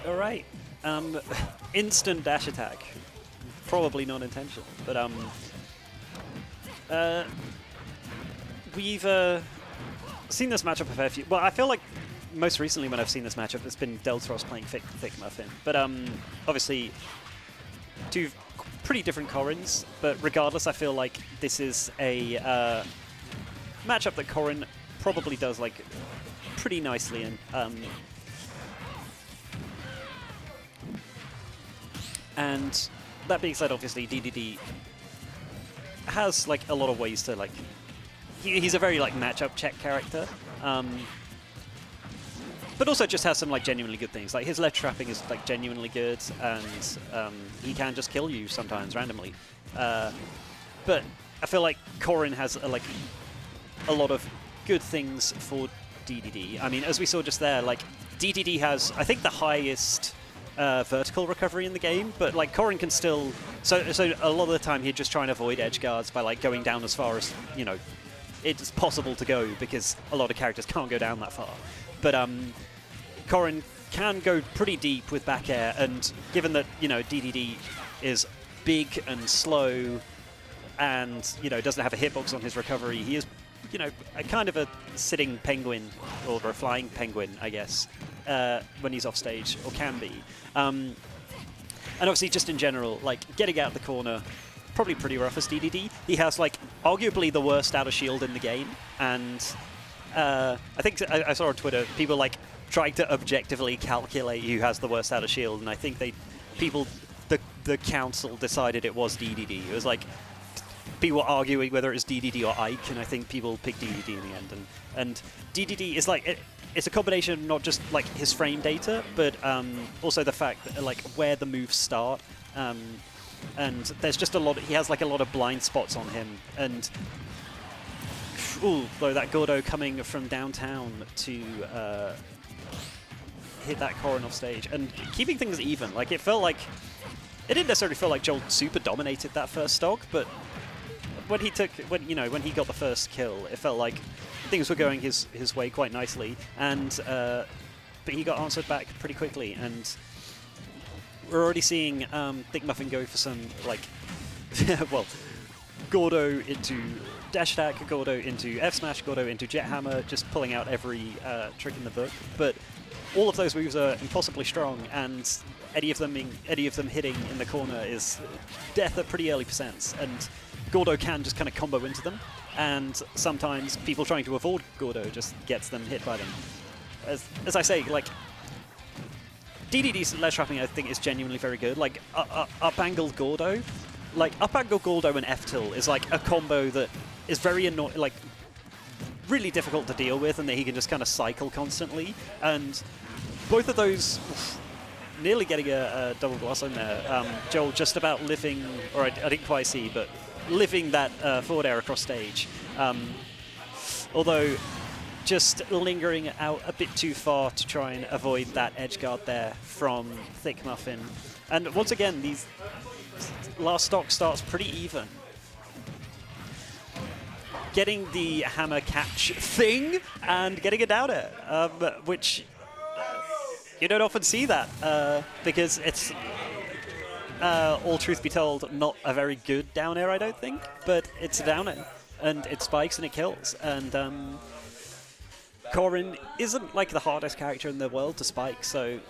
All right. Instant dash attack. Probably not intentional, but we've seen this matchup a fair few. Well, I feel like most recently when I've seen this matchup, it's been Deltros playing Thiccmuffinn. But obviously, two pretty different Corrins. But regardless, I feel like this is a matchup that Corrin probably does like pretty nicely in. And that being said, obviously DDD has like a lot of ways to like. He's a very like matchup check character, but also just has some like genuinely good things. Like his ledge trapping is like genuinely good, and he can just kill you sometimes randomly. But I feel like Corrin has like a lot of good things for DDD. I mean, as we saw just there, like DDD has I think the highest vertical recovery in the game, but like Corrin can still. So a lot of the time he'd just try and avoid edge guards by like going down as far as it's possible to go, because a lot of characters can't go down that far. But Corrin can go pretty deep with back air, and given that DDD is big and slow, and doesn't have a hitbox on his recovery, he is a kind of a sitting penguin or a flying penguin, I guess, when he's off stage, or can be. And obviously, just in general, like getting out of the corner, probably pretty rough as DDD. He has like arguably the worst out of shield in the game, and I think I saw on Twitter people like trying to objectively calculate who has the worst out of shield, and I think the council decided it was DDD. It was like people were arguing whether it's DDD or Ike, and I think people picked DDD in the end. And DDD is like it's a combination of not just like his frame data, but also the fact that like where the moves start. And there's just a lot. He has like a lot of blind spots on him, and though that Gordo coming from downtown to hit that Corrin off stage and keeping things even. Like it didn't necessarily feel like Jole super dominated that first stock, but when he got the first kill, it felt like things were going his way quite nicely, and but he got answered back pretty quickly, and we're already seeing Thiccmuffinn go for some like well, Gordo into dash attack, Gordo into F smash, Gordo into jet hammer, just pulling out every trick in the book. But all of those moves are impossibly strong, and any of them hitting in the corner is death at pretty early percents, and Gordo can just kind of combo into them, and sometimes people trying to avoid Gordo just gets them hit by them. As I say, like DDD's ledge trapping I think is genuinely very good. Like up-angled Gordo, and F-tilt is like a combo that is very annoying, like really difficult to deal with, and that he can just kind of cycle constantly. And both of those, nearly getting a double gloss on there. Jole just about living, or I didn't quite see, but living that forward air across stage. Although just lingering out a bit too far to try and avoid that edge guard there from Thiccmuffinn. And once again, these last stock starts pretty even. Getting the hammer catch thing and getting it down air, which you don't often see that, because it's, all truth be told, not a very good down air, I don't think, but it's a down air, and it spikes and it kills, and Corrin isn't like the hardest character in the world to spike, so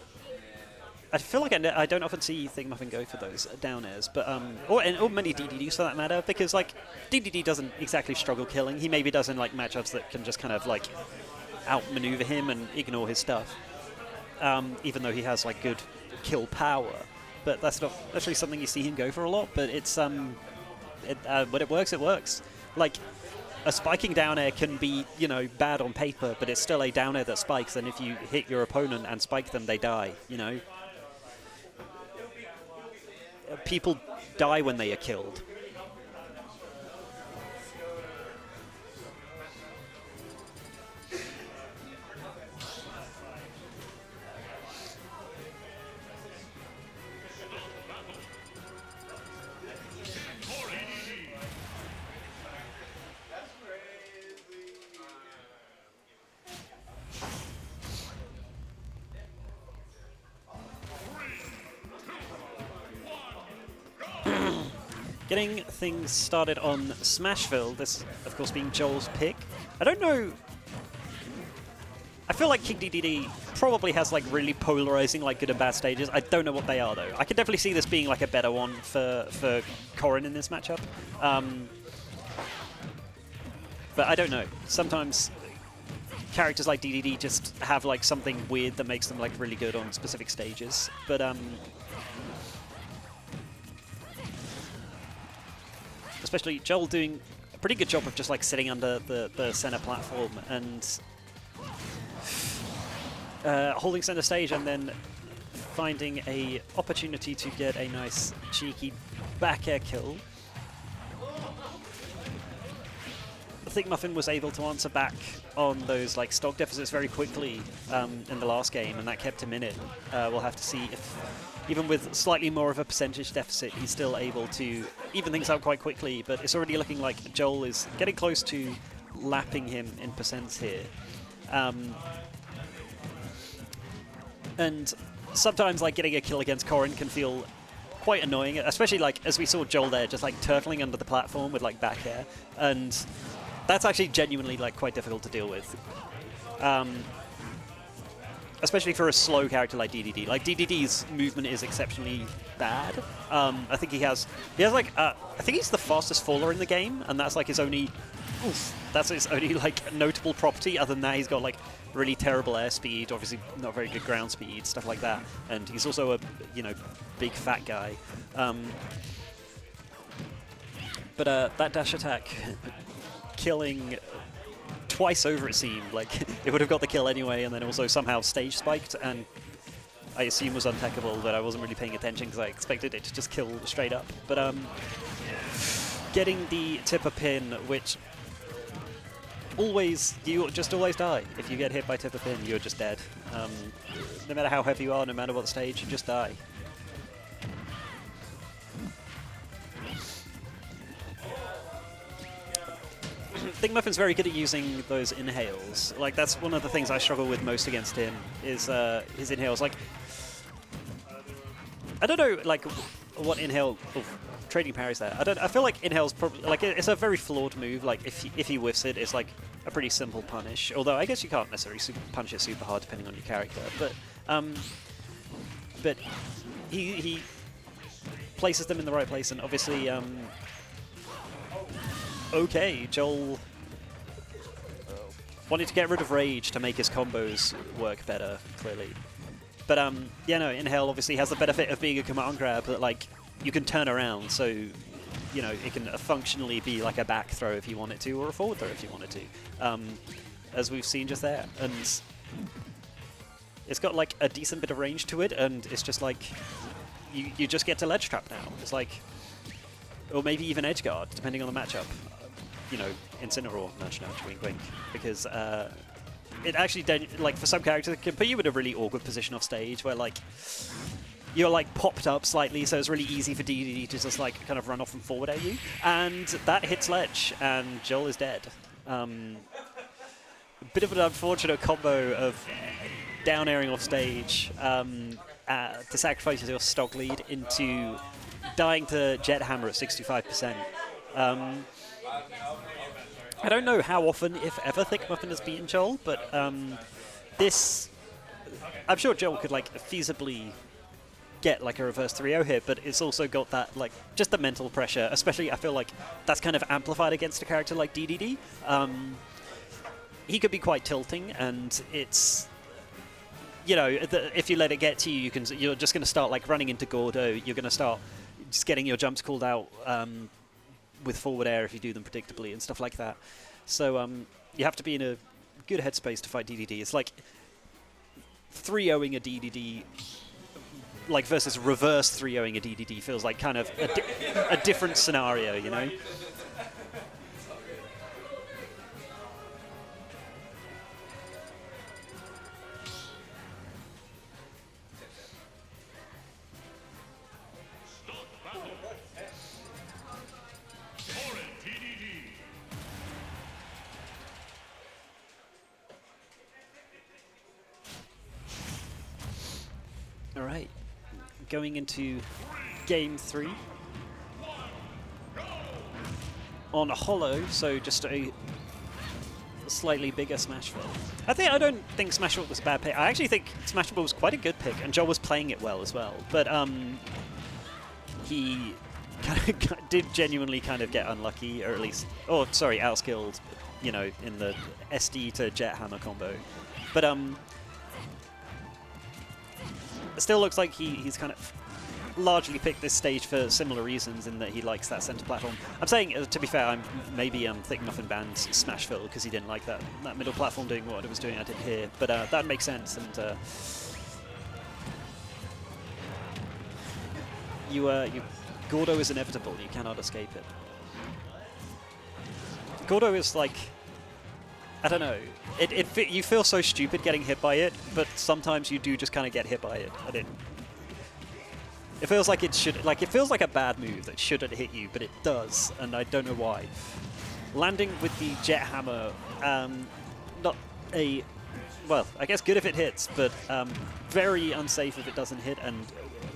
I feel like I don't often see Thiccmuffinn go for those down airs, but or many DDDs for that matter, because like DDD doesn't exactly struggle killing. He maybe does in like matchups that can just kind of like outmaneuver him and ignore his stuff, even though he has like good kill power. But that's not actually something you see him go for a lot. But it's when it works, it works. Like a spiking down air can be, bad on paper, but it's still a down air that spikes, and if you hit your opponent and spike them, they die, People die when they are killed. getting things started on Smashville, this, of course, being Joel's pick. I don't know... I feel like King DDD probably has like really polarizing like good and bad stages. I don't know what they are though. I could definitely see this being like a better one for Corrin in this matchup. But I don't know. Sometimes characters like DDD just have like something weird that makes them like really good on specific stages. But especially Jole doing a pretty good job of just like sitting under the center platform and holding center stage and then finding a opportunity to get a nice cheeky back air kill. Thiccmuffinn was able to answer back on those like stock deficits very quickly in the last game, and that kept him in it. We'll have to see if, even with slightly more of a percentage deficit, he's still able to even things out quite quickly, but it's already looking like Jole is getting close to lapping him in percents here. And sometimes like getting a kill against Corrin can feel quite annoying, especially like as we saw Jole there just like turtling under the platform with like back air, and that's actually genuinely like quite difficult to deal with. Especially for a slow character like DDD. Like DDD's movement is exceptionally bad. I think he has like I think he's the fastest faller in the game, and that's like his only that's his only like notable property. Other than that, he's got like really terrible airspeed, obviously not very good ground speed, stuff like that. And he's also a big fat guy. But that dash attack killing twice over, it seemed like it would have got the kill anyway, and then also somehow stage spiked, and I assume was untechable, but I wasn't really paying attention because I expected it to just kill straight up. But getting the Thiccmuffinn, which you just always die. If you get hit by Thiccmuffinn, you're just dead. No matter how heavy you are, no matter what stage, you just die. Thiccmuffin's very good at using those inhales. Like, that's one of the things I struggle with most against him, is his inhales. Like, I don't know, like, what inhale... Oh, trading parries there. I feel like inhale's probably... Like, it's a very flawed move. Like, if he whiffs it, it's like a pretty simple punish. Although, I guess you can't necessarily punish it super hard depending on your character. But he places them in the right place, and obviously... Okay, Jole wanted to get rid of rage to make his combos work better, clearly. But yeah, no, inhale obviously has the benefit of being a command grab that like you can turn around, so it can functionally be like a back throw if you want it to, or a forward throw if you wanted to, as we've seen just there. And it's got like a decent bit of range to it, and it's just like you just get to ledge trap now. It's like, or maybe even edge guard, depending on the matchup. Incineroar, nudge, nudge, wink, wink, because it actually, like, for some characters, it can put you in a really awkward position off stage where, like, you're, like, popped up slightly, so it's really easy for DDD to just, like, kind of run off and forward at you, and that hits ledge, and Jole is dead. A bit of an unfortunate combo of down airing off stage to sacrifice your stock lead into dying to Jet Hammer at 65%. I don't know how often, if ever, Thiccmuffinn has beaten Jole, but this... I'm sure Jole could, like, feasibly get, like, a reverse 3-0 hit, but it's also got that, like, just the mental pressure, especially, I feel like, that's kind of amplified against a character like DDD. He could be quite tilting, and it's... if you let it get to you, you're just going to start, like, running into Gordo, you're going to start just getting your jumps called out with forward air if you do them predictably and stuff like that. So you have to be in a good headspace to fight DDD. It's like 3-0ing a DDD, like versus reverse 3-0ing a DDD feels like kind of a different scenario, you know? All right, going into game 3. on a Hollow, so just a slightly bigger Smashville. I don't think Smashville was a bad pick. I actually think Smashville was quite a good pick, and Jole was playing it well as well. But he kind of did genuinely kind of get unlucky, or at least, oh sorry, outskilled, you know, in the SD to Jet Hammer combo. But it still looks like he's kind of largely picked this stage for similar reasons, in that he likes that center platform. I'm saying, to be fair, maybe Thiccmuffinn banned Smashville because he didn't like that middle platform doing what it was doing. I didn't hear, but that makes sense. And Gordo is inevitable. You cannot escape it. Gordo is like, I don't know. You feel so stupid getting hit by it, but sometimes you do just kind of get hit by it. It feels like it should, it feels like a bad move that shouldn't hit you, but it does, and I don't know why. Landing with the Jet Hammer, not a, well, I guess good if it hits, but very unsafe if it doesn't hit, and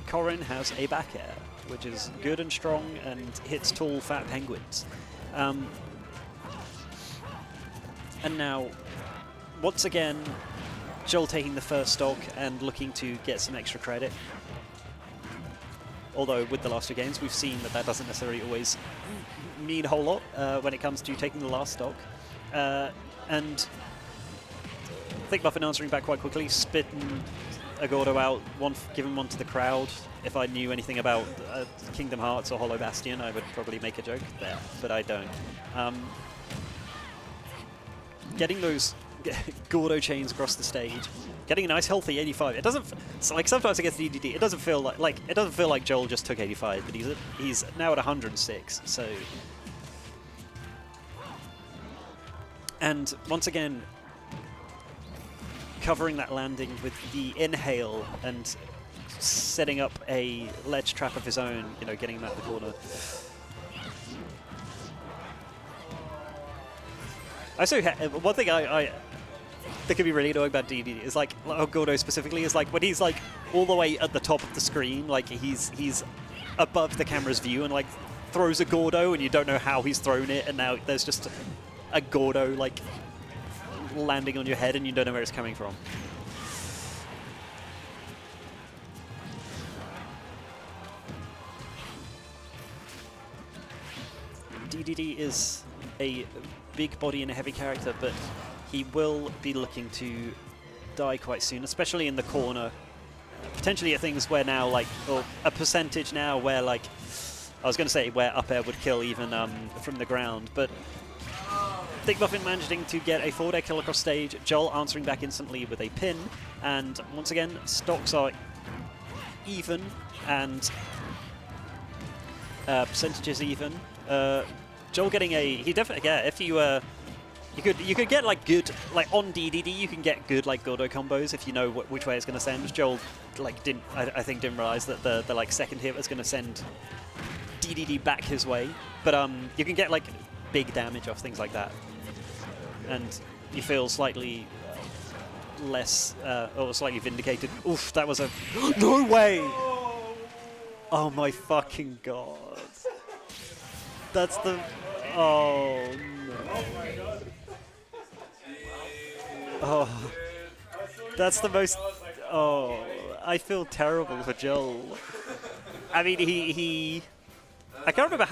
Corrin has a back air, which is good and strong and hits tall, fat penguins. And now, once again, Jole taking the first stock and looking to get some extra credit. Although with the last two games, we've seen that doesn't necessarily always mean a whole lot when it comes to taking the last stock. And Thiccmuffinn answering back quite quickly, spitting a Gordo out, giving one to the crowd. If I knew anything about Kingdom Hearts or Hollow Bastion, I would probably make a joke there, but I don't. Getting those Gordo chains across the stage, getting a nice healthy 85. It doesn't like sometimes against DDD. It doesn't feel like Jole just took 85, but he's now at 106. So, and once again, covering that landing with the inhale and setting up a ledge trap of his own. You know, getting him out of the corner. Also, one thing that could be really annoying about DDD is like, Gordo specifically, is like when he's like all the way at the top of the screen, like he's above the camera's view and like throws a Gordo and you don't know how he's thrown it, and now there's just a Gordo like landing on your head and you don't know where it's coming from. DDD is a big body and a heavy character, but he will be looking to die quite soon, especially in the corner. Potentially at things where now, like, or a percentage now where, like, I was going to say where up air would kill even from the ground, but Thiccmuffinn managing to get a forward air kill across stage, Jole answering back instantly with a pin, and once again, stocks are even, and percentages even. Jole getting a, he definitely, yeah, if you you could get like good, like on DDD you can get good like Gordo combos if you know which way it's going to send. Jole like I think didn't realize that the like second hit was going to send DDD back his way, but you can get like big damage off things like that, and you feel slightly less or slightly vindicated. Oof, that was a no way! Oh my fucking god! That's the oh no! Oh, that's the most. Oh, I feel terrible for Jole. I mean, I can't remember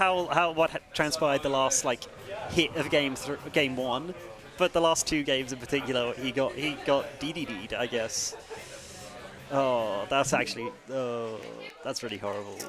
what transpired the last like hit of game one, but the last two games in particular, he got DDD'd, I guess. Oh, that's actually that's really horrible.